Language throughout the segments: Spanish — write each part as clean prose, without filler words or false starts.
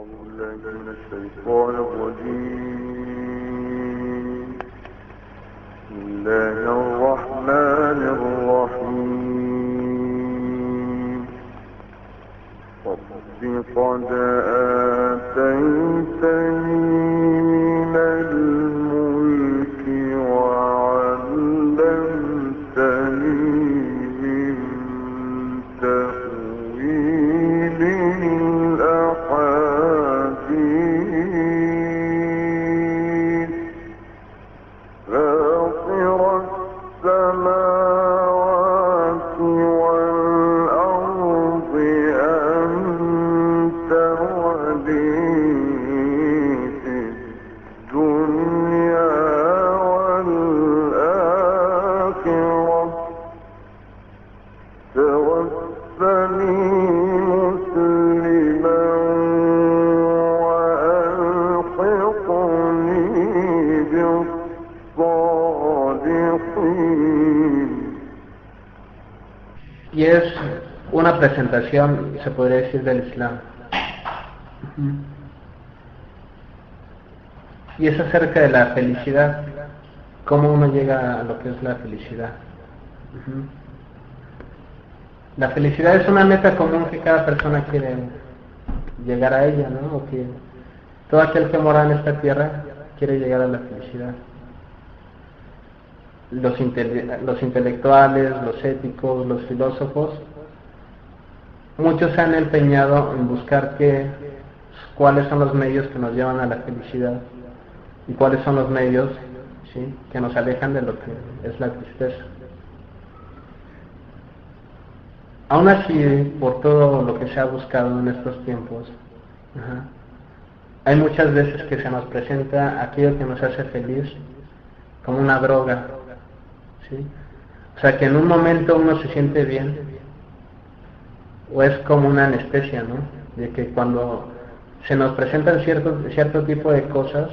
بالله من الشيطان الرجيم. بسم الله الرحمن الرحيم. رب قد آتيتني من الملك وعلمتني من تأويل الأحاديث فاطر السماوات والأرض أنت ولي في الدنيا والآخرة توفني مسلما وألحقني بالصالحين. Y es una presentación, se podría decir, del Islam. Y es acerca de la felicidad, cómo uno llega a lo que es la felicidad. La felicidad es una meta común que cada persona quiere llegar a ella, ¿no? O que todo aquel que mora en esta tierra quiere llegar a la felicidad. Los intelectuales, los éticos, los filósofos, muchos se han empeñado en buscar cuáles son los medios que nos llevan a la felicidad y cuáles son los medios, ¿sí?, que nos alejan de lo que es la tristeza. Aún así, por todo lo que se ha buscado en estos tiempos, hay muchas veces que se nos presenta aquello que nos hace feliz como una droga, ¿sí? O sea, que en un momento uno se siente bien, o es como una anestesia, ¿no? De que cuando se nos presentan cierto tipo de cosas,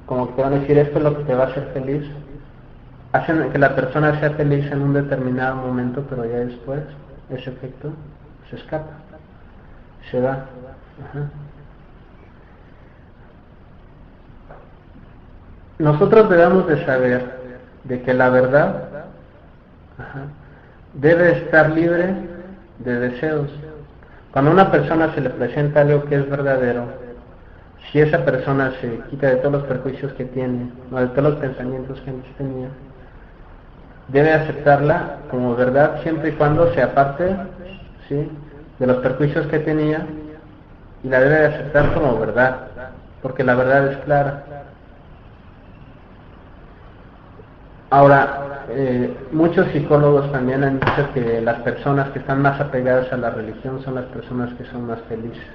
como que te van a decir, esto es lo que te va a hacer feliz, hacen que la persona sea feliz en un determinado momento, pero ya después ese efecto se escapa, se va. Nosotros debemos de saber de que la verdad debe estar libre de deseos. Cuando a una persona se le presenta algo que es verdadero, si esa persona se quita de todos los perjuicios que tiene, o de todos los pensamientos que antes tenía, debe aceptarla como verdad siempre y cuando se aparte, ¿sí?, de los perjuicios que tenía, y la debe de aceptar como verdad, porque la verdad es clara. Ahora, muchos psicólogos también han dicho que las personas que están más apegadas a la religión son las personas que son más felices,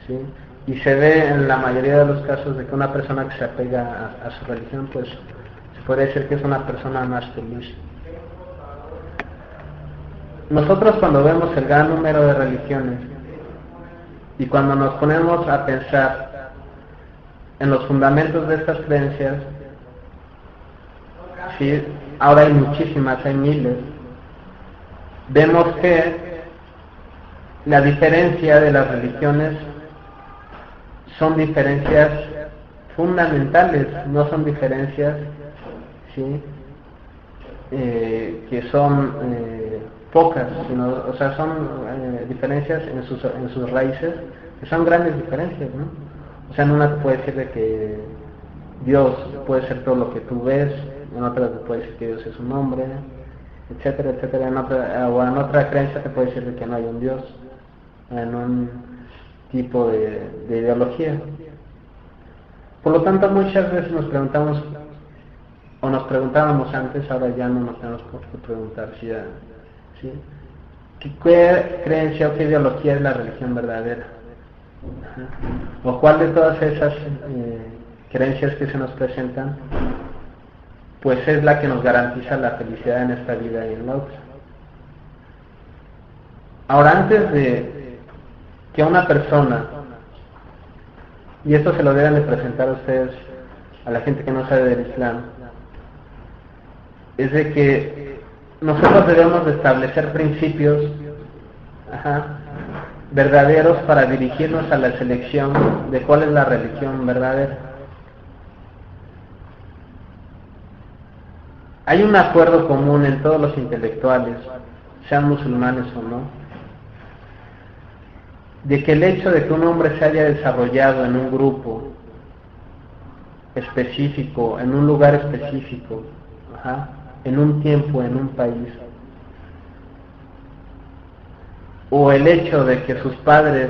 ¿sí? Y se ve en la mayoría de los casos de que una persona que se apega a su religión, pues se puede decir que es una persona más feliz. Nosotros, cuando vemos el gran número de religiones y cuando nos ponemos a pensar en los fundamentos de estas creencias, sí, ahora hay muchísimas, hay miles, vemos que la diferencia de las religiones son diferencias fundamentales, no son diferencias, ¿sí?, que son pocas, sino, o sea, son diferencias en sus raíces, que son grandes diferencias, ¿no? O sea, en una te puede decir de que Dios puede ser todo lo que tú ves, en otra te puede decir que Dios es un hombre, etcétera, etcétera. En otra creencia te puede decir de que no hay un Dios, en un tipo de ideología. Por lo tanto, muchas veces nos preguntamos, o nos preguntábamos antes, ahora ya no nos tenemos por qué preguntar, ¿sí? ¿Qué creencia o qué ideología es la religión verdadera? ¿O cuál de todas esas creencias que se nos presentan, pues es la que nos garantiza la felicidad en esta vida y en la otra? Ahora, antes de que una persona, y esto se lo deben de presentar a ustedes, a la gente que no sabe del Islam, es de que nosotros debemos de establecer principios verdaderos para dirigirnos a la selección de cuál es la religión verdadera. Hay un acuerdo común en todos los intelectuales, sean musulmanes o no, de que el hecho de que un hombre se haya desarrollado en un grupo específico, en un lugar específico, en un tiempo, en un país, o el hecho de que sus padres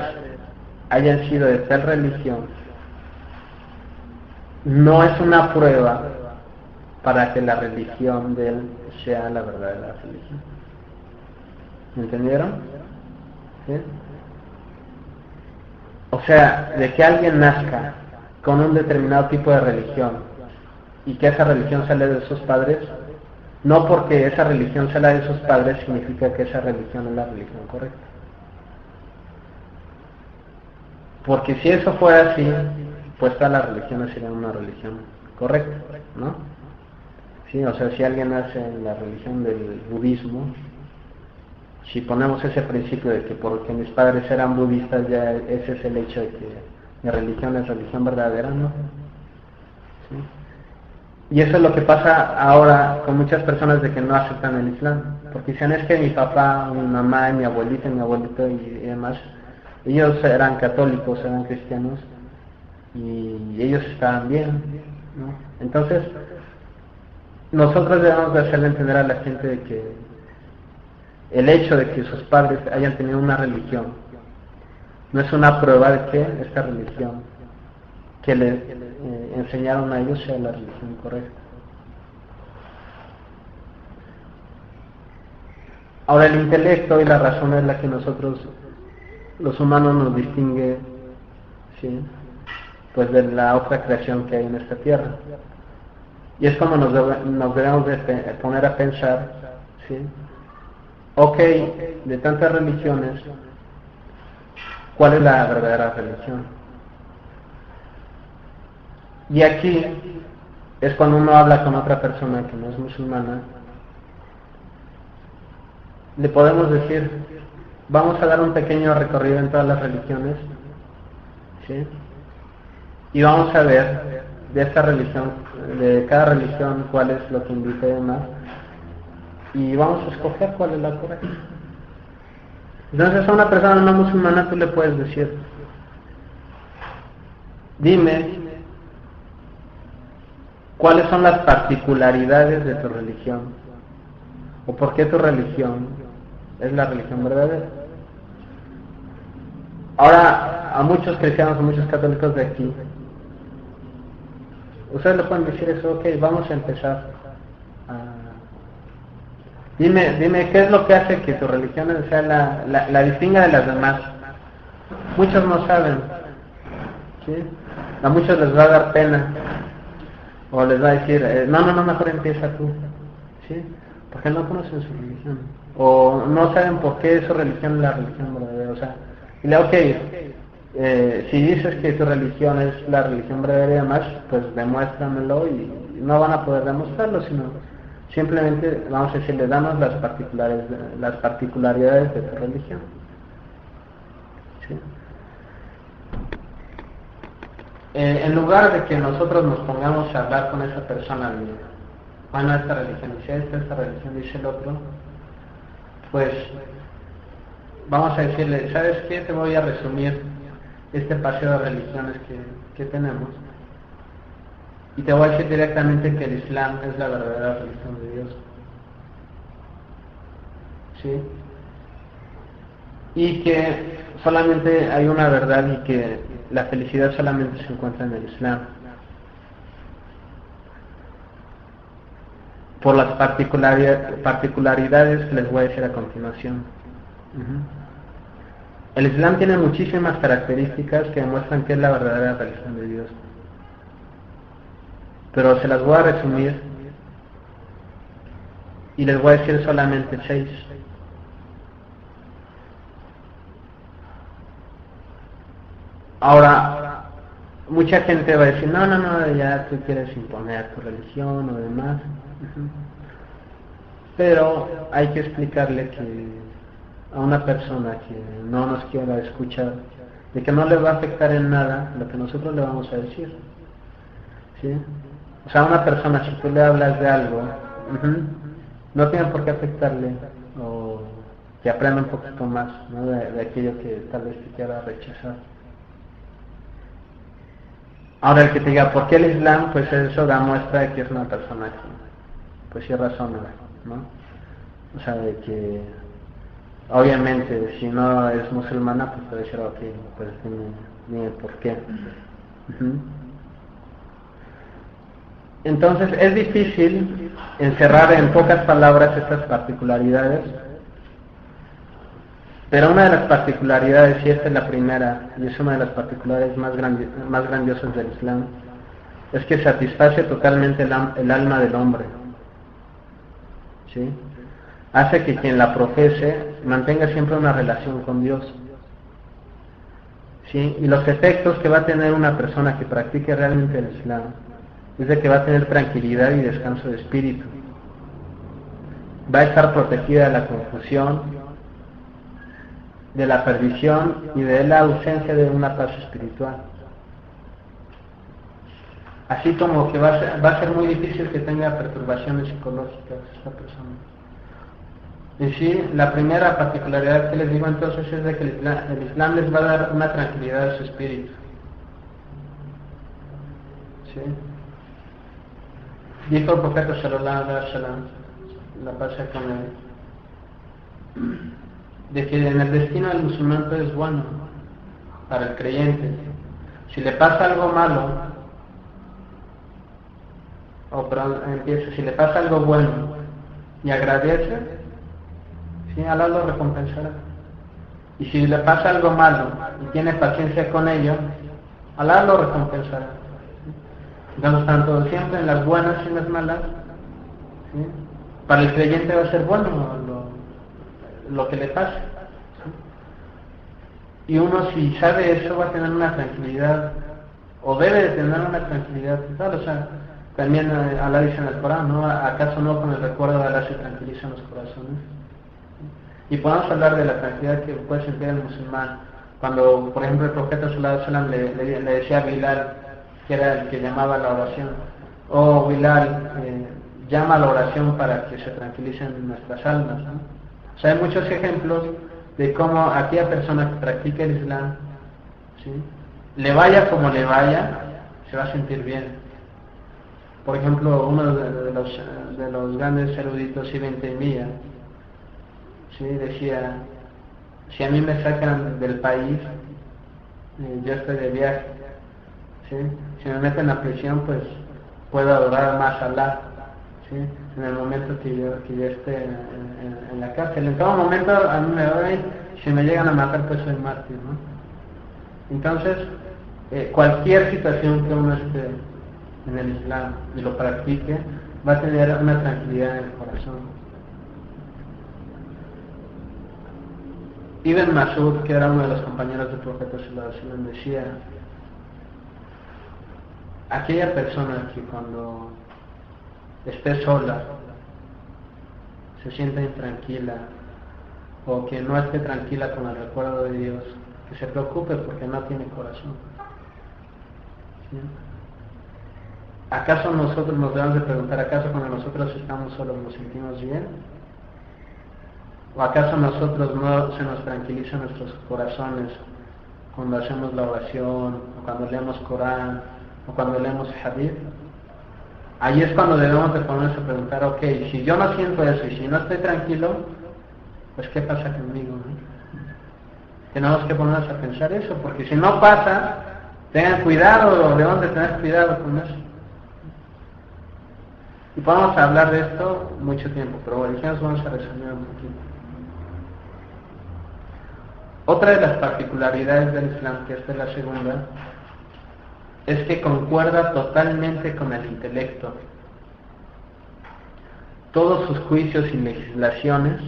hayan sido de tal religión, no es una prueba para que la religión de él sea la verdadera religión. ¿Me entendieron? ¿Sí? O sea, de que alguien nazca con un determinado tipo de religión y que esa religión sale de sus padres, no porque esa religión sale de sus padres significa que esa religión es la religión correcta. Porque si eso fuera así, pues todas las religiones serían una religión correcta, ¿no? Sí, o sea, si alguien nace en la religión del budismo, si ponemos ese principio de que porque mis padres eran budistas, ya ese es el hecho de que mi religión es religión verdadera, ¿no? ¿Sí? Y eso es lo que pasa ahora con muchas personas de que no aceptan el Islam, porque dicen, es que mi papá, mi mamá, mi abuelita, mi abuelito y demás, ellos eran católicos, eran cristianos, y ellos estaban bien, ¿no? Entonces, nosotros debemos de hacerle entender a la gente de que el hecho de que sus padres hayan tenido una religión no es una prueba de que esta religión que le enseñaron a ellos sea la religión correcta. Ahora, el intelecto y la razón es la que nosotros, los humanos, nos distingue, ¿sí?, pues de la otra creación que hay en esta tierra. Y es como nos debemos de poner a pensar, ¿sí? Ok, de tantas religiones, ¿cuál es la verdadera religión? Y aquí es cuando uno habla con otra persona que no es musulmana, le podemos decir, vamos a dar un pequeño recorrido en todas las religiones, ¿sí? Y vamos a ver de esta religión, de cada religión, cuál es lo que indica y demás, y vamos a escoger cuál es la correcta. Entonces a una persona no musulmana tú le puedes decir, dime cuáles son las particularidades de tu religión, o por qué tu religión es la religión verdadera. Ahora, a muchos cristianos, a muchos católicos de aquí, ustedes le pueden decir eso, ok, vamos a empezar. Dime, ¿qué es lo que hace que tu religión sea la distinga de las demás? Muchos no saben, ¿sí? A muchos les va a dar pena, o les va a decir, no, mejor empieza tú, ¿sí? Porque no conocen su religión, o no saben por qué su religión es la religión verdadera. O sea, y le ok, si dices que tu religión es la religión verdadera y demás, pues demuéstramelo, y no van a poder demostrarlo, sino simplemente vamos a decirle, danos las particularidades de tu religión, ¿sí? En lugar de que nosotros nos pongamos a hablar con esa persona, bueno, esta religión dice esto, esta religión dice el otro, pues vamos a decirle, ¿sabes qué? Te voy a resumir este paseo de religiones que tenemos, y te voy a decir directamente que el Islam es la verdadera religión de Dios, ¿sí? Y que solamente hay una verdad y que la felicidad solamente se encuentra en el Islam. Por las particularidades que les voy a decir a continuación. El Islam tiene muchísimas características que demuestran que es la verdadera religión de Dios. Pero se las voy a resumir y les voy a decir solamente 6. Ahora, mucha gente va a decir, no, ya tú quieres imponer tu religión o demás. Pero hay que explicarle que a una persona que no nos quiera escuchar, de que no le va a afectar en nada lo que nosotros le vamos a decir, ¿sí? O sea, a una persona, si tú le hablas de algo, no tiene por qué afectarle, o que aprenda un poquito más, ¿no? de aquello que tal vez te quiera rechazar. Ahora el que te diga, ¿por qué el Islam? Pues eso da muestra de que es una persona que, pues sí razona, ¿no? O sea, de que, obviamente, si no es musulmana, pues puede decir, ok, pues dime por qué. Entonces, es difícil encerrar en pocas palabras estas particularidades, pero una de las particularidades, y esta es la primera, y es una de las particularidades más grandiosas del Islam, es que satisface totalmente el alma del hombre, ¿sí? Hace que quien la profese mantenga siempre una relación con Dios, ¿sí? Y los efectos que va a tener una persona que practique realmente el Islam es de que va a tener tranquilidad y descanso de espíritu, va a estar protegida de la confusión, de la perdición y de la ausencia de una paz espiritual. Así como que va a ser muy difícil que tenga perturbaciones psicológicas esta persona. Y sí, la primera particularidad que les digo entonces es de que el Islam les va a dar una tranquilidad a su espíritu, ¿sí? Dijo el profeta sallallahu alaihi wasallam, la paz sea con él, de que en el destino del musulmán todo es bueno para el creyente. Si le pasa algo malo, si le pasa algo bueno y agradece, ¿sí? Alá lo recompensará. Y si le pasa algo malo y tiene paciencia con ello, Alá lo recompensará. Entonces, tanto siempre en las buenas y en las malas, ¿sí? Para el creyente va a ser bueno lo que le pase, ¿sí? Y uno, si sabe eso, va a tener una tranquilidad, o debe de tener una tranquilidad total. O sea, también Alá dice en el Corán, ¿no? ¿Acaso no con el recuerdo de Alá se tranquilizan los corazones? Y podemos hablar de la tranquilidad que puede sentir el musulmán cuando, por ejemplo, el profeta sallallahu alaihi wasallam le decía a Bilal, que era el que llamaba a la oración, oh Bilal, llama a la oración para que se tranquilicen nuestras almas, ¿no? O sea, hay muchos ejemplos de cómo aquella persona que practica el Islam, ¿sí? Le vaya como le vaya, se va a sentir bien. Por ejemplo, uno de los grandes eruditos, Ibn Taymiyyah, ¿sí? Decía, si a mí me sacan del país, yo estoy de viaje, ¿sí? Si me meten a prisión, pues puedo adorar más a Alá, ¿sí? En el momento que yo esté en la cárcel. En todo momento a mí me doy, si me llegan a matar, pues soy mártir, ¿no? Entonces, cualquier situación que uno esté en el Islam y lo practique, va a tener una tranquilidad en el corazón. Ibn Mas'ud, que era uno de los compañeros del profeta sallallahu alaihi wasallam, decía, aquella persona que cuando esté sola se sienta intranquila o que no esté tranquila con el recuerdo de Dios, que se preocupe porque no tiene corazón, ¿sí? ¿Acaso nosotros nos debemos de preguntar, acaso cuando nosotros estamos solos nos sentimos bien? ¿O acaso nosotros no se nos tranquilizan nuestros corazones cuando hacemos la oración, o cuando leemos Corán, o cuando leemos Hadith? Ahí es cuando debemos de ponernos a preguntar, ok, si yo no siento eso y si no estoy tranquilo, pues ¿qué pasa conmigo, no? Tenemos que ponernos a pensar eso, porque si no pasa, tengan cuidado, debemos de tener cuidado con eso. Y podemos hablar de esto mucho tiempo, pero bueno, dijimos vamos a resumir un poquito. Otra de las particularidades del Islam, que esta es la segunda, es que concuerda totalmente con el intelecto. Todos sus juicios y legislaciones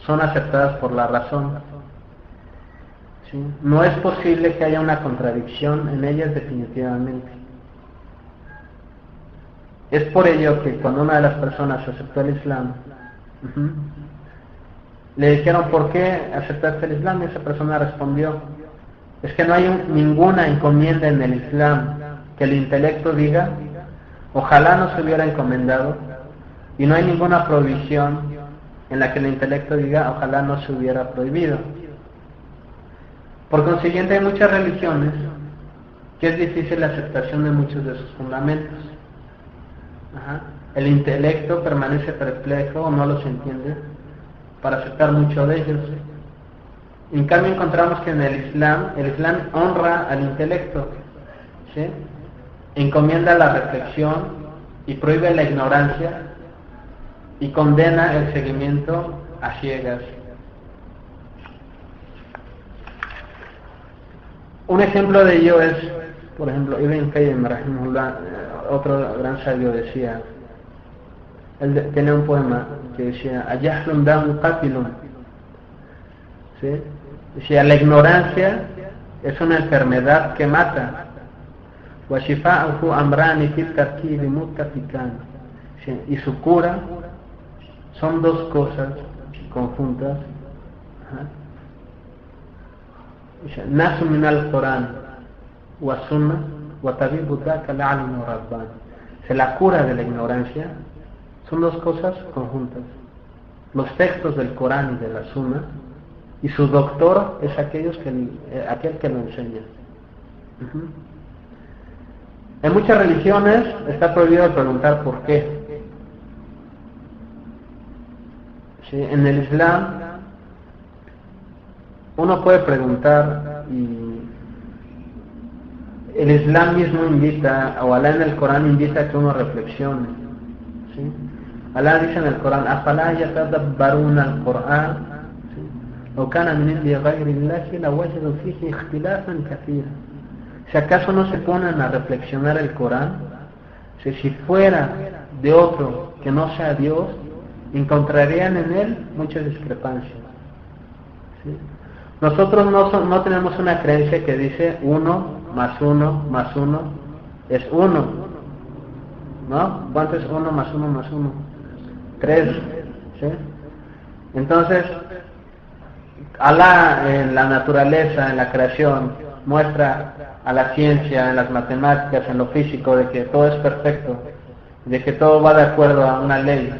son aceptadas por la razón, ¿sí? No es posible que haya una contradicción en ellas definitivamente. Es por ello que cuando una de las personas aceptó el Islam, Le dijeron, ¿por qué aceptaste el Islam? Y esa persona respondió, es que no hay ninguna encomienda en el Islam que el intelecto diga, ojalá no se hubiera encomendado, y no hay ninguna prohibición en la que el intelecto diga, ojalá no se hubiera prohibido. Por consiguiente, hay muchas religiones que es difícil la aceptación de muchos de sus fundamentos. El intelecto permanece perplejo o no los entiende para aceptar mucho de ellos. En cambio encontramos que en el Islam honra al intelecto, ¿sí? Encomienda la reflexión y prohíbe la ignorancia y condena el seguimiento a ciegas. Un ejemplo de ello es, por ejemplo, Ibn Qayyim, rahimahullah, otro gran sabio, decía, él tenía un poema que decía, Ayahlun da'un qatilun, ¿sí? Decía, la ignorancia es una enfermedad que mata. Wa shifa'uhu amrani fil tarkibi muttafiqan. Y su cura son dos cosas conjuntas. Nasu min al-Quran wa sunnah wa tabibu dhaka al-alim rabban. La cura de la ignorancia son dos cosas conjuntas. Los textos del Corán y de la Sunna, y su doctor es aquel que lo enseña. En muchas religiones está prohibido preguntar por qué. ¿Sí? En el Islam uno puede preguntar, y el Islam mismo invita, o Alá en el Corán invita a que uno reflexione. ¿Sí? Alá dice en el Corán, أَفَلَا يَتَدَبَّرُونَ الْقُرْآنَ لو كان من عند غير الله لوجدوا فيه اختلافا كثيرا. Si acaso no se ponen a reflexionar el Corán, si fuera de otro que no sea Dios, encontrarían en él muchas discrepancias. ¿Sí? Nosotros no tenemos una creencia que dice 1 más 1 más 1 es 1, ¿no? ¿Cuánto es 1 más 1 más 1? 3, ¿sí? Entonces, Alá en la naturaleza, en la creación, muestra a la ciencia, en las matemáticas, en lo físico, de que todo es perfecto, de que todo va de acuerdo a una ley,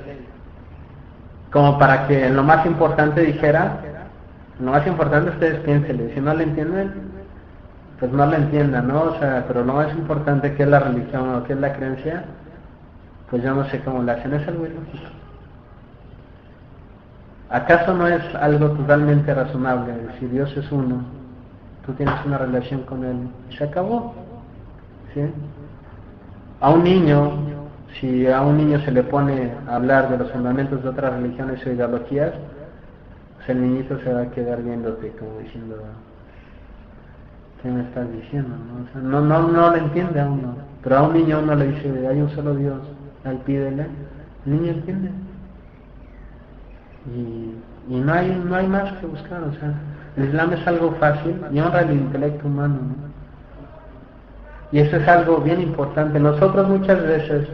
como para que en lo más importante dijera, lo más importante ustedes piénsenle, si no le entienden, pues no le entiendan, ¿no? O sea, pero lo más importante que es la religión o que es la creencia, pues yo no sé cómo lo hacen, es algo ilógico. ¿Acaso no es algo totalmente razonable? Si Dios es uno, tú tienes una relación con Él y se acabó, ¿sí? A un niño, si a un niño se le pone a hablar de los fundamentos de otras religiones o ideologías, pues el niñito se va a quedar viéndote como diciendo, ¿qué me estás diciendo? ¿No? O sea, no lo entiende a uno, pero a un niño uno le dice, hay un solo Dios, ahí pídele, el niño entiende. Y no hay más que buscar, o sea, el Islam es algo fácil y honra el intelecto humano, ¿no? Y eso es algo bien importante. Nosotros muchas veces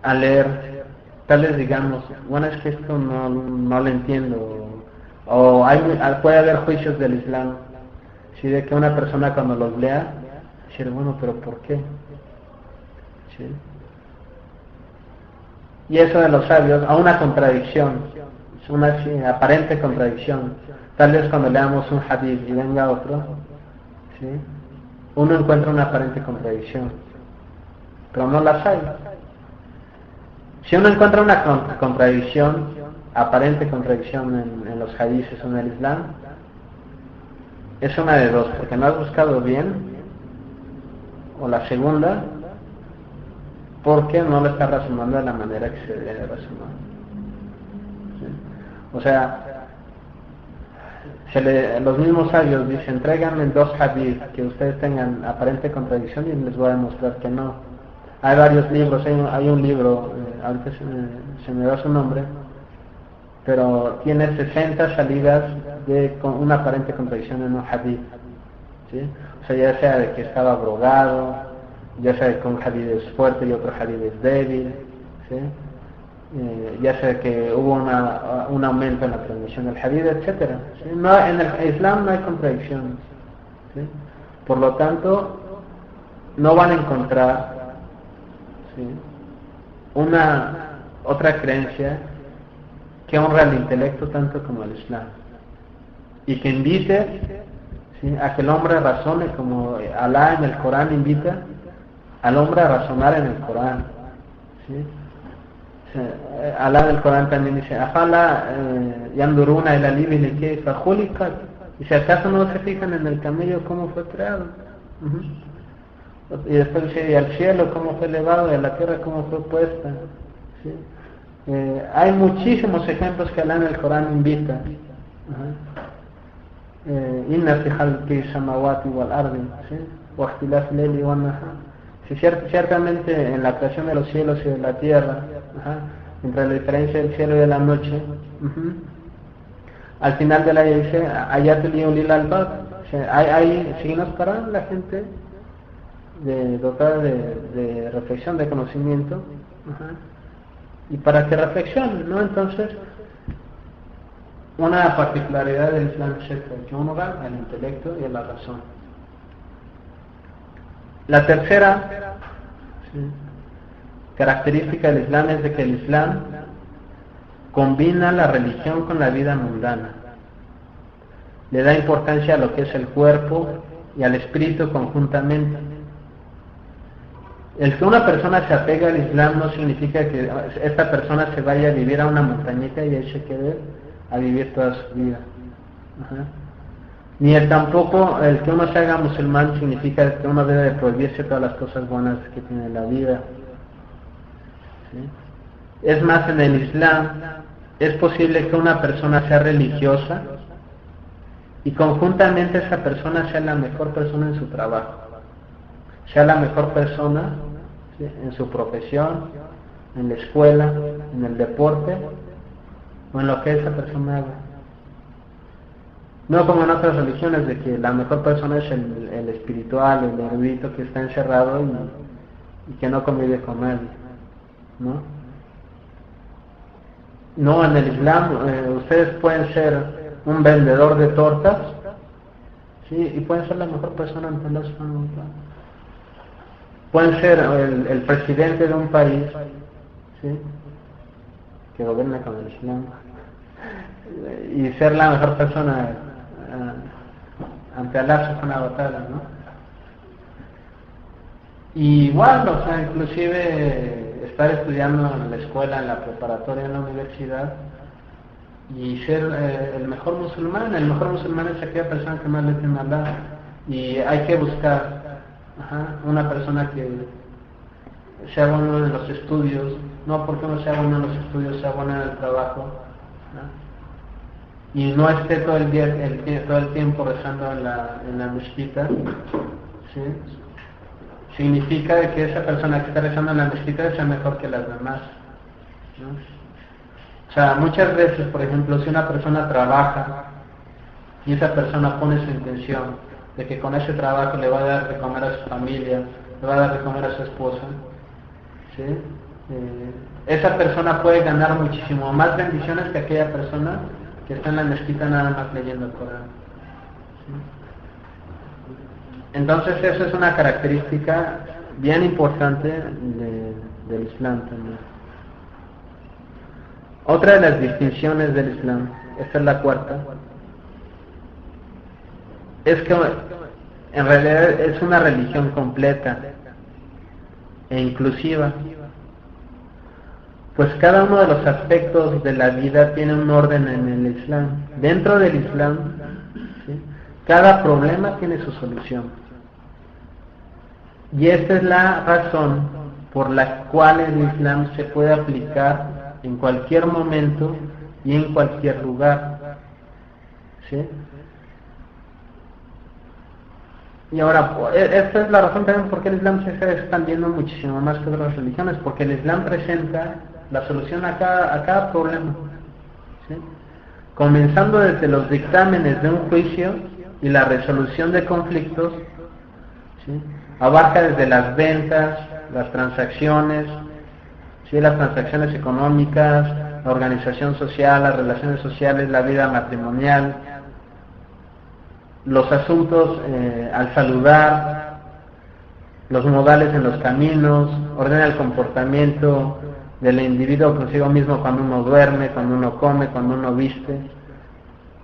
al leer, tal vez digamos, bueno, es que esto no lo entiendo, o puede haber juicios del Islam, ¿sí? De que una persona cuando los lea, dice, bueno, pero ¿por qué? ¿Sí? Y eso de los sabios, a una contradicción, es una aparente contradicción. Tal vez cuando leamos un hadith y venga otro, ¿sí? Uno encuentra una aparente contradicción, pero no las hay. Si uno encuentra una contradicción, aparente contradicción en los hadiths o en el Islam, es una de dos, porque no has buscado bien, o la segunda, porque no lo está razonando de la manera que se debe razonar. ¿Sí? O sea, los mismos sabios dicen, tráiganme 2 hadith que ustedes tengan aparente contradicción y les voy a demostrar que no. Hay varios libros, hay un libro, ahorita se me da su nombre, pero tiene 60 salidas con una aparente contradicción en un hadith. ¿Sí? O sea, ya sea de que estaba drogado, ya sea que un hadith es fuerte y otro hadith es débil, ¿sí? ya sea que hubo un aumento en la transmisión del hadith, etcétera. ¿Sí? No, en el Islam no hay contradicciones. ¿Sí? Por lo tanto, no van a encontrar, ¿sí?, una otra creencia que honra el intelecto tanto como el Islam y que invite, ¿sí?, a que el hombre razone, como Alá en el Corán invita al hombre a razonar en el Corán. ¿Sí? Alá en el Corán también dice: "Afala yanduruna ila al-ibili kayfa khuliqat", y si acaso no se fijan en el camello cómo fue creado. Y después dice: "Y al cielo cómo fue elevado, y a la tierra cómo fue puesta". ¿Sí? Hay muchísimos ejemplos que Alá en el Corán invita. Inna fi khalqi samawati wal ardi, wa ikhtilaf al-layli wan nahar. Si ciertamente en la creación de los cielos y de la tierra, entre la diferencia del cielo y de la noche, al final de la ayah dice: "Ayatul liul albab", o sea, hay signos para la gente dotada de reflexión, de conocimiento, y para que reflexionen, ¿no? Entonces, una particularidad del Islam es esta, que honra al intelecto y a la razón. La tercera, ¿sí?, característica del Islam es de que el Islam combina la religión con la vida mundana. Le da importancia a lo que es el cuerpo y al espíritu conjuntamente. El que una persona se apega al Islam no significa que esta persona se vaya a vivir a una montañita y ahí se quede a vivir toda su vida. Ni tampoco el que uno se haga musulmán significa que uno debe de prohibirse todas las cosas buenas que tiene la vida. ¿Sí? Es más, en el Islam es posible que una persona sea religiosa y conjuntamente esa persona sea la mejor persona en su trabajo, sea la mejor persona, ¿sí?, en su profesión, en la escuela, en el deporte o en lo que esa persona haga. No como en otras religiones, de que la mejor persona es el espiritual, el erudito que está encerrado y que no convive con nadie, ¿no? No, en el Islam ustedes pueden ser un vendedor de tortas, ¿sí?, y pueden ser la mejor persona ante Allah subhanahu wa ta'ala. Pueden ser el presidente de un país, ¿sí?, que gobierna con el Islam, y ser la mejor persona ante Allah subhanahu wa ta'ala, ¿no? Y igual, o sea, inclusive estar estudiando en la escuela, en la preparatoria, en la universidad, y ser el mejor musulmán. El mejor musulmán es aquella persona que más le teme a Allah, y hay que buscar una persona que sea bueno en los estudios, no porque uno sea bueno en los estudios, sea bueno en el trabajo, ¿no?, y no esté todo el tiempo rezando en la mezquita, ¿sí?, significa de que esa persona que está rezando en la mezquita sea mejor que las demás, ¿no? O sea, muchas veces, por ejemplo, si una persona trabaja y esa persona pone su intención de que con ese trabajo le va a dar de comer a su familia, le va a dar de comer a su esposa, ¿sí?, esa persona puede ganar muchísimo más bendiciones que aquella persona que está en la mezquita nada más leyendo el Corán. ¿Sí? Entonces eso es una característica bien importante del Islam también. Otra de las distinciones del Islam, esta es la cuarta, es que en realidad es una religión completa e inclusiva, pues cada uno de los aspectos de la vida tiene un orden en el Islam. Dentro del Islam, ¿sí?, cada problema tiene su solución. Y esta es la razón por la cual el Islam se puede aplicar en cualquier momento y en cualquier lugar, ¿sí? Y ahora, esta es la razón también por qué el Islam se está expandiendo muchísimo más que otras religiones, porque el Islam presenta la solución a cada problema, ¿sí?, comenzando desde los dictámenes de un juicio y la resolución de conflictos, ¿sí?, abarca desde las ventas, las transacciones, ¿sí? Las transacciones económicas, la organización social, las relaciones sociales, la vida matrimonial, los asuntos al saludar, los modales en los caminos, ordena el comportamiento del individuo consigo mismo cuando uno duerme, cuando uno come, cuando uno viste.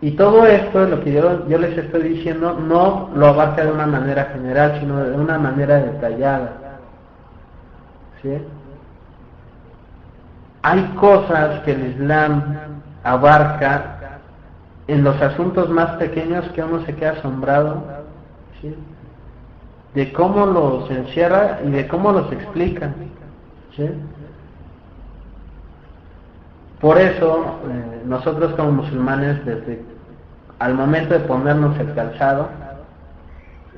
Y todo esto, lo que yo les estoy diciendo, no lo abarca de una manera general, sino de una manera detallada. ¿Sí? Hay cosas que el Islam abarca en los asuntos más pequeños que uno se queda asombrado, ¿sí? De cómo los encierra y de cómo los explica, ¿sí? Por eso nosotros como musulmanes, desde al momento de ponernos el calzado,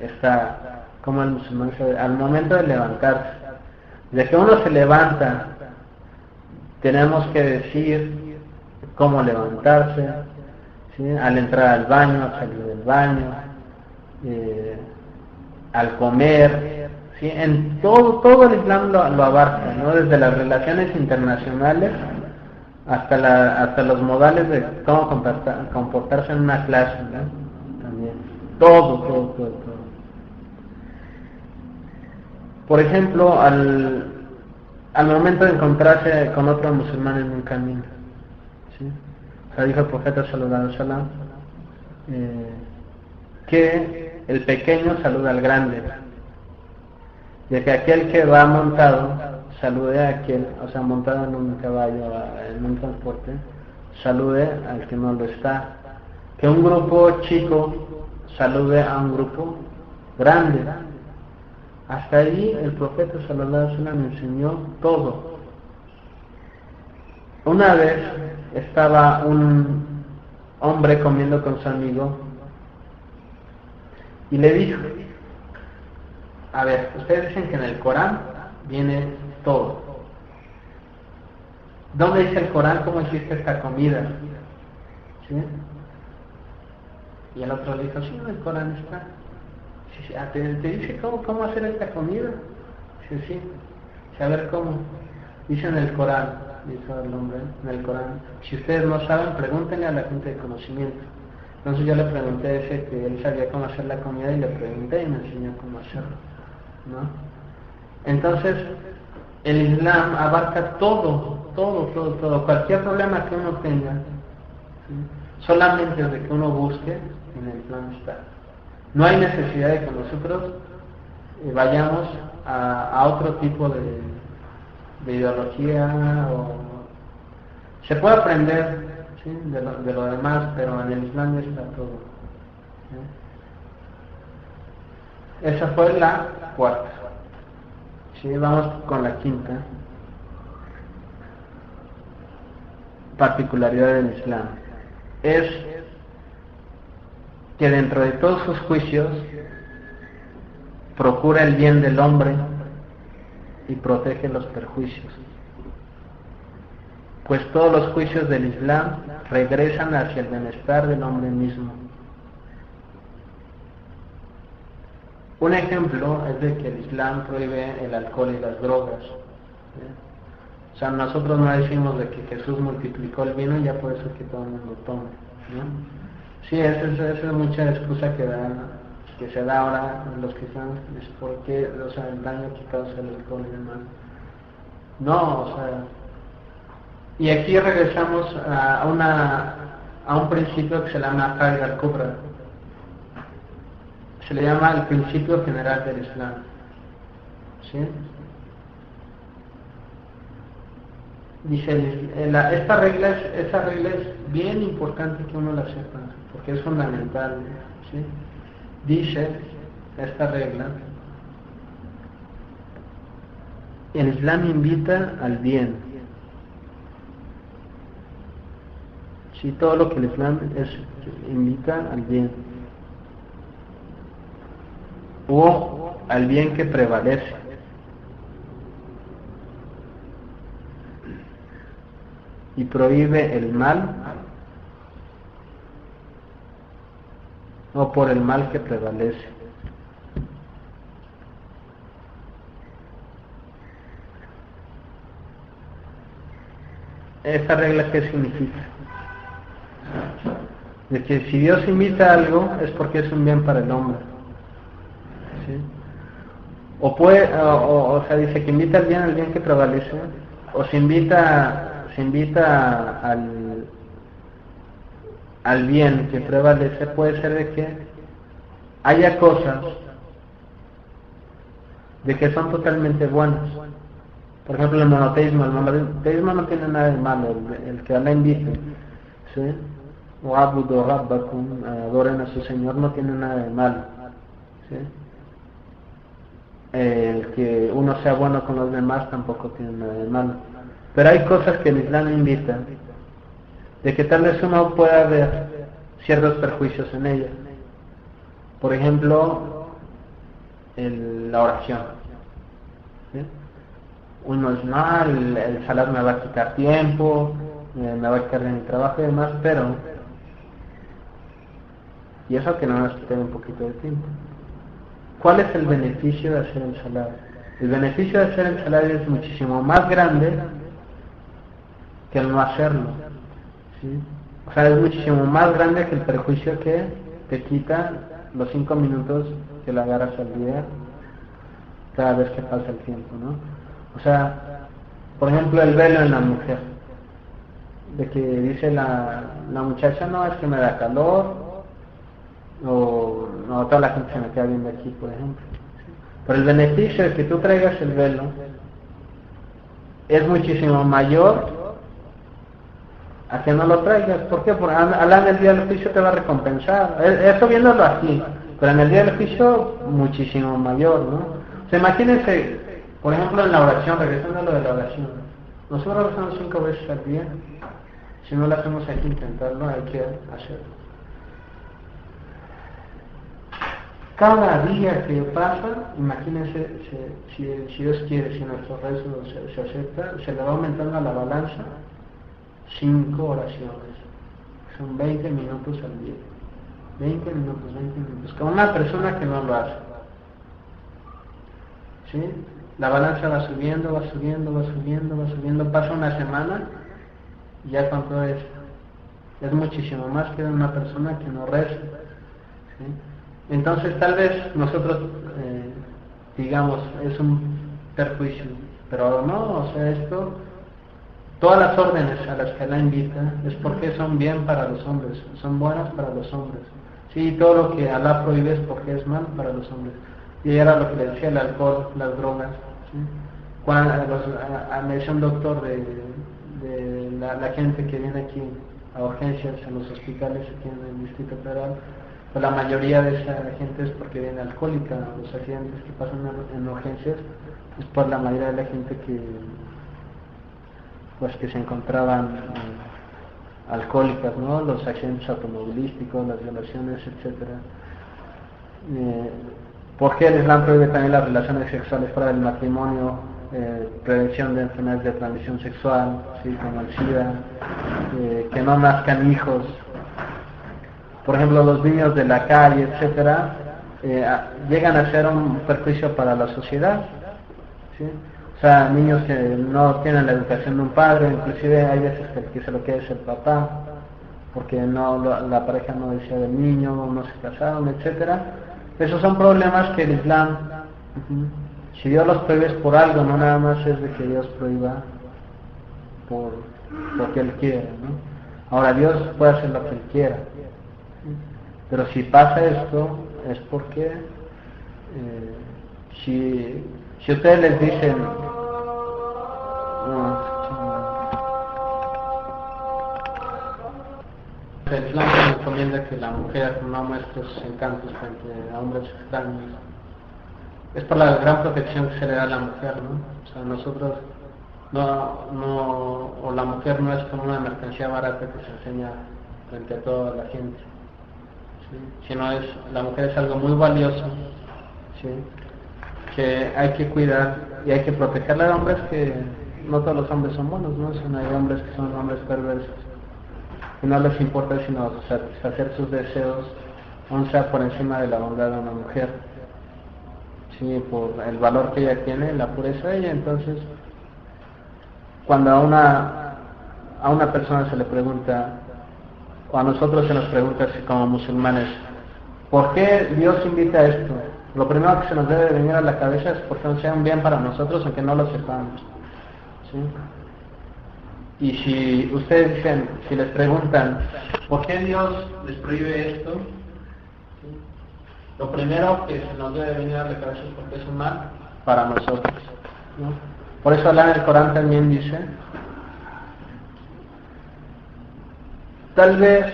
está como el musulmán al momento de levantarse, de que uno se levanta, tenemos que decir cómo levantarse, ¿sí? Al entrar al baño, al salir del baño, al comer, ¿sí? En todo el Islam lo abarca, ¿no? Desde las relaciones internacionales hasta los modales de cómo comportarse en una clase, ¿no? También todo. Por ejemplo, al momento de encontrarse con otro musulmán en un camino, ¿sí? O sea, dijo el profeta sallallahu alaihi wasallam que el pequeño saluda al grande, de que aquel que va montado salude a aquel, o sea, montado en un caballo, en un transporte, salude al que no lo está, que un grupo chico salude a un grupo grande. Hasta ahí el profeta sallallahu alaihi wasallam me enseñó todo. Una vez estaba un hombre comiendo con su amigo y le dijo: a ver, ustedes dicen que en el Corán viene todo. ¿Dónde dice el Corán cómo existe esta comida? ¿Sí? Y el otro le dijo: sí, en el Corán está. Sí, ¿te dice cómo hacer esta comida? Sí. A ver cómo. Dice en el Corán, dijo el hombre, en el Corán: si ustedes no saben, pregúntenle a la gente de conocimiento. Entonces yo le pregunté a ese que él sabía cómo hacer la comida y le pregunté y me enseñó cómo hacerlo, ¿no? Entonces, el Islam abarca todo, cualquier problema que uno tenga, ¿sí? Solamente desde que uno busque, en el Islam está. No hay necesidad de que nosotros vayamos a otro tipo de ideología, o se puede aprender, ¿sí? de lo demás, pero en el Islam está todo, ¿sí? Esa fue la cuarta. Sí, vamos con la quinta particularidad del Islam. Es que dentro de todos sus juicios procura el bien del hombre y protege los perjuicios. Pues todos los juicios del Islam regresan hacia el bienestar del hombre mismo. Un ejemplo es de que el Islam prohíbe el alcohol y las drogas, ¿sí? O sea, nosotros no decimos de que Jesús multiplicó el vino y ya por eso que todo el mundo tome, ¿no? Sí, esa es mucha excusa que se da ahora en los cristianos, es porque, o sea, el daño que causa el alcohol y demás. No, o sea, y aquí regresamos a un principio que se llama Qaida al-Kubra. Se le llama el principio general del Islam, ¿sí? Dice, esta regla es bien importante que uno la sepa, porque es fundamental, ¿sí? Dice esta regla: el Islam invita al bien. Sí, todo lo que el Islam invita al bien, o al bien que prevalece, y prohíbe el mal o por el mal que prevalece. esta regla qué significa? De que si Dios invita a algo es porque es un bien para el hombre, ¿sí? O sea, dice que invita al bien que prevalece, o se invita al bien que prevalece, puede ser de que haya cosas de que son totalmente buenas. Por ejemplo, el monoteísmo no tiene nada de malo, el que Allah invite, ¿sí? O abudu rabbakum, adoren a su Señor, no tiene nada de malo, ¿sí? El que uno sea bueno con los demás tampoco tiene nada de malo. Pero hay cosas que el Islam invita, de que tal vez uno pueda ver ciertos perjuicios en ellas. Por ejemplo, la oración, ¿sí? Uno es el salar me va a quitar tiempo, me va a quitar de mi trabajo y demás, pero y eso que no nos quita un poquito de tiempo. ¿Cuál es el beneficio de hacer el salar? El beneficio de hacer el salar es muchísimo más grande que el no hacerlo, ¿sí? O sea, es muchísimo más grande que el perjuicio que te quita los 5 minutos que le agarras al día cada vez que pasa el tiempo, ¿no? O sea, por ejemplo, el velo en la mujer, de que dice la muchacha, no, es que me da calor, o no, toda la gente se me queda viendo aquí, por ejemplo. Pero el beneficio de que tú traigas el velo es muchísimo mayor a que no lo traigas. ¿Por qué? Porque Allah en el día del juicio te va a recompensar. Eso viéndolo así, pero en el día del juicio muchísimo mayor, ¿no? O sea, imagínense, por ejemplo, en la oración, regresando a lo de la oración. Nosotros rezamos 5 veces al día. Si no lo hacemos hay que intentarlo, hay que hacerlo. Cada día que pasa, imagínense, si Dios quiere, si nuestro rezo se acepta, se le va aumentando a la balanza 5 oraciones. Son 20 minutos al día. 20 minutos. Con una persona que no lo hace, ¿sí? La balanza va subiendo, pasa una semana, y ya cuánto es muchísimo más que una persona que no reza, ¿sí? Entonces tal vez nosotros digamos es un perjuicio, pero no, o sea, todas las órdenes a las que Allah invita es porque son bien para los hombres, son buenas para los hombres, sí, todo lo que Allah prohíbe es porque es mal para los hombres. Y era lo que le decía el alcohol, las drogas, ¿sí? Me decía un doctor de la gente que viene aquí a urgencias en los hospitales aquí en el Distrito Federal, pues la mayoría de esa gente es porque viene alcohólica. Los accidentes que pasan en urgencias es por la mayoría de la gente que se encontraban alcohólicas, ¿no? Los accidentes automovilísticos, las violaciones, etcétera. ¿Por qué el Islam prohíbe también las relaciones sexuales fuera del matrimonio? Prevención de enfermedades de transmisión sexual, ¿sí? Como el SIDA, que no nazcan hijos. Por ejemplo, los niños de la calle, etcétera, llegan a ser un perjuicio para la sociedad, ¿sí? O sea, niños que no tienen la educación de un padre, inclusive hay veces que se lo queda es el papá, porque la pareja no decía del niño, no se casaron, etcétera. Esos son problemas que el Islam, si Dios los prohíbe es por algo, no nada más es de que Dios prohíba porque Él quiere, ¿no? Ahora Dios puede hacer lo que Él quiera, pero si pasa esto es porque si ustedes les dicen el Islam recomienda que la mujer no muestre sus encantos frente a hombres extraños, es por la gran protección que se le da a la mujer, ¿no? O sea, nosotros o la mujer no es como una mercancía barata que se enseña frente a toda la gente, ¿sí? Sino la mujer es algo muy valioso, ¿sí? Que hay que cuidar y hay que protegerla de hombres que no todos los hombres son buenos, ¿no? Sino hay hombres que son hombres perversos, que no les importa sino satisfacer sus deseos, aun sea por encima de la bondad de una mujer, sí, por el valor que ella tiene, la pureza de ella. Entonces, cuando a a una persona se le pregunta, o a nosotros se nos pregunta así como musulmanes, ¿por qué Dios invita a esto? Lo primero que se nos debe venir a la cabeza es porque no sea un bien para nosotros, aunque no lo sepamos, ¿sí? Y si ustedes dicen, si les preguntan, ¿por qué Dios les prohíbe esto? ¿Sí? Lo primero que se nos debe venir a la cabeza es porque es un mal para nosotros, ¿no? Por eso Allah en el Corán también dice, tal vez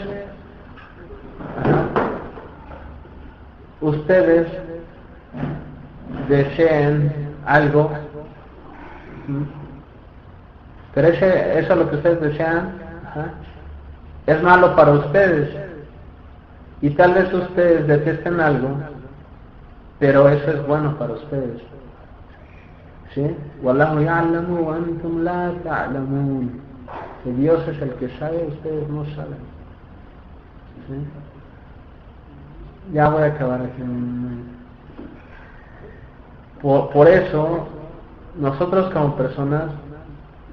ustedes deseen algo, pero eso lo que ustedes desean es malo para ustedes, y tal vez ustedes detesten algo, pero eso es bueno para ustedes, ¿sí? Wallahu ya'lamu wa antum la ta'lamun. Que Dios es el que sabe, ustedes no saben, ¿sí? Ya voy a acabar aquí. Por eso, nosotros como personas,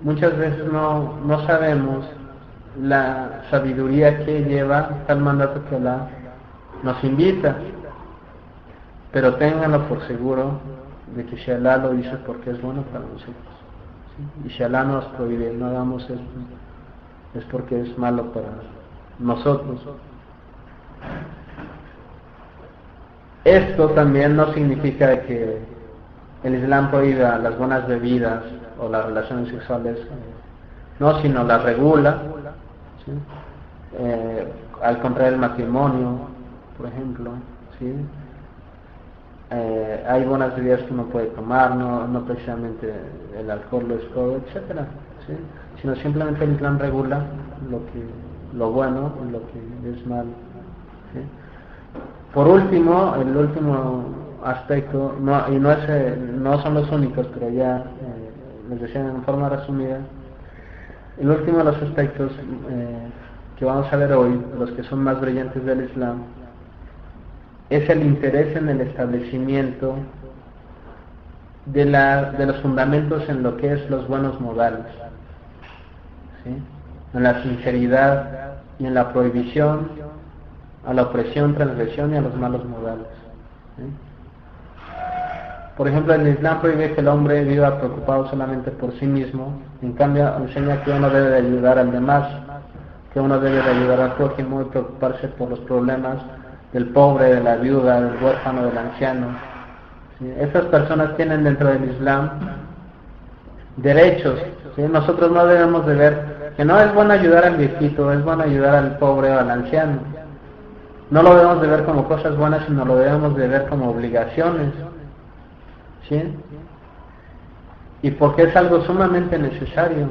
muchas veces no sabemos la sabiduría que lleva tal mandato que Allah nos invita, pero ténganlo por seguro de que si Allah lo dice porque es bueno para nosotros, ¿sí? Y si Allah nos prohíbe, no hagamos esto, es porque es malo para nosotros. Esto también no significa que el Islam prohíba las buenas bebidas o las relaciones sexuales, no, sino las regula, ¿sí? Al contrario del matrimonio, por ejemplo, ¿sí? Hay buenas bebidas que uno puede tomar, no precisamente el alcohol lo es todo, etcétera, ¿sí? Sino simplemente el Islam regula lo bueno y lo que es malo, ¿sí? Por último, el último aspecto, no son los únicos, pero ya les decía en forma resumida, el último de los aspectos que vamos a ver hoy, los que son más brillantes del Islam, es el interés en el establecimiento de los fundamentos en lo que es los buenos modales, ¿sí? En la sinceridad y en la prohibición a la opresión, transgresión y a los malos modales, ¿sí? Por ejemplo, el Islam prohíbe que el hombre viva preocupado solamente por sí mismo, en cambio enseña que uno debe de ayudar al demás, que uno debe de ayudar al prójimo y preocuparse por los problemas del pobre, de la viuda, del huérfano, del anciano, ¿sí? Estas personas tienen dentro del Islam derechos, ¿sí? Nosotros no debemos de ver que no es bueno ayudar al viejito, es bueno ayudar al pobre o al anciano. No lo debemos de ver como cosas buenas, sino lo debemos de ver como obligaciones, ¿sí? Y porque es algo sumamente necesario.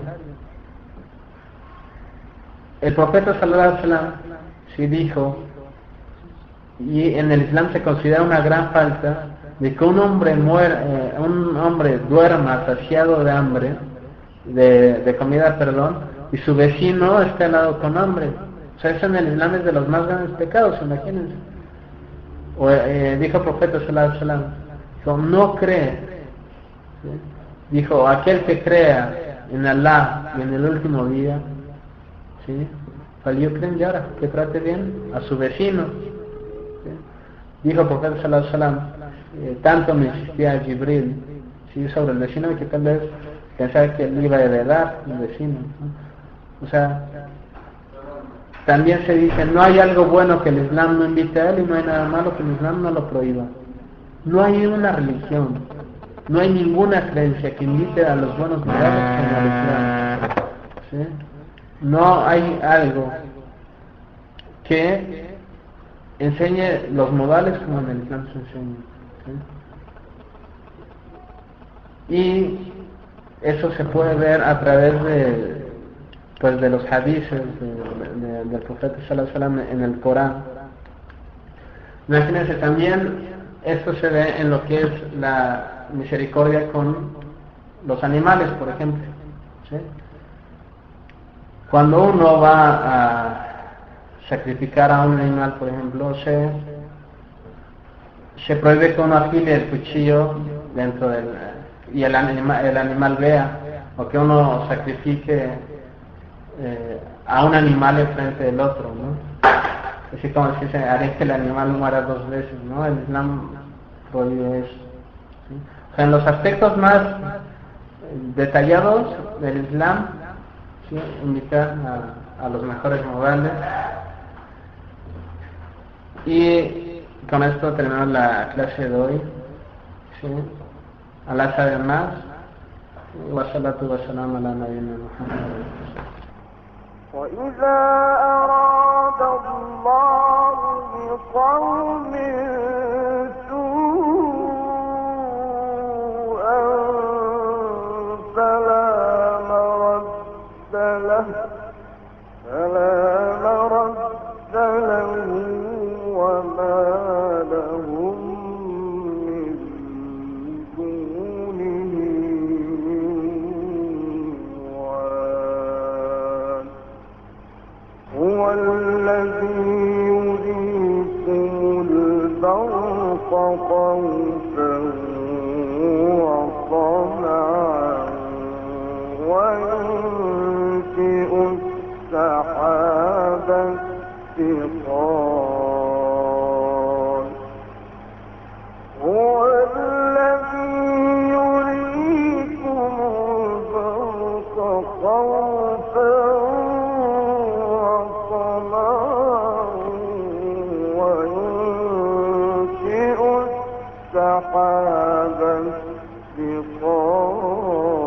El profeta sallallahu alaihi wasallam sí dijo, y en el Islam se considera una gran falta de que un hombre duerma saciado de hambre, de comida, y su vecino esté al lado con hambre. O sea, eso en el Islam es de los más grandes pecados, imagínense. Dijo el profeta sallallahu alaihi wasallam, dijo, no cree, ¿sí? Dijo, aquel que crea en Allah y en el último día, ¿sí? Que trate bien a su vecino, ¿sí? Dijo el profeta sallallahu alaihi wasallam, tanto me insistía Jibril, ¿sí? Sobre el vecino, que tal vez pensaba que él iba a heredar el vecino, ¿no? O sea, también se dice, no hay algo bueno que el Islam no invite a él y no hay nada malo que el Islam no lo prohíba. No hay una religión, no hay ninguna creencia que invite a los buenos modales como el Islam, ¿sí? No hay algo que enseñe los modales como en el Islam se enseña, ¿sí? Y eso se puede ver a través de los hadices del profeta sallallahu alaihi wasallam en el Corán. Imagínense, también esto se ve en lo que es la misericordia con los animales, por ejemplo, ¿sí? Cuando uno va a sacrificar a un animal, por ejemplo, se prohíbe que uno afile el cuchillo dentro y el animal vea, o que uno sacrifique a un animal enfrente del otro, ¿no? Así como si se haré que el animal muera 2 veces, ¿no? El Islam prohíbe eso, ¿sí? O sea, en los aspectos más detallados del Islam, ¿sí? Invita a los mejores modales. Y con esto terminamos la clase de hoy, ¿sí? Allah sabe más. Wassalatu wassalamu ala nabiyyina Muhammad. وإذا أراد الله بقوم سوءا فلا مرد له وما لهم من دونه وال هو الذي يريكم البرق خوفا وطمعا وينشئ السحاب الثقال هو الذي يريكم البرق خوفا وطمعا وينشئ السحاب الثقال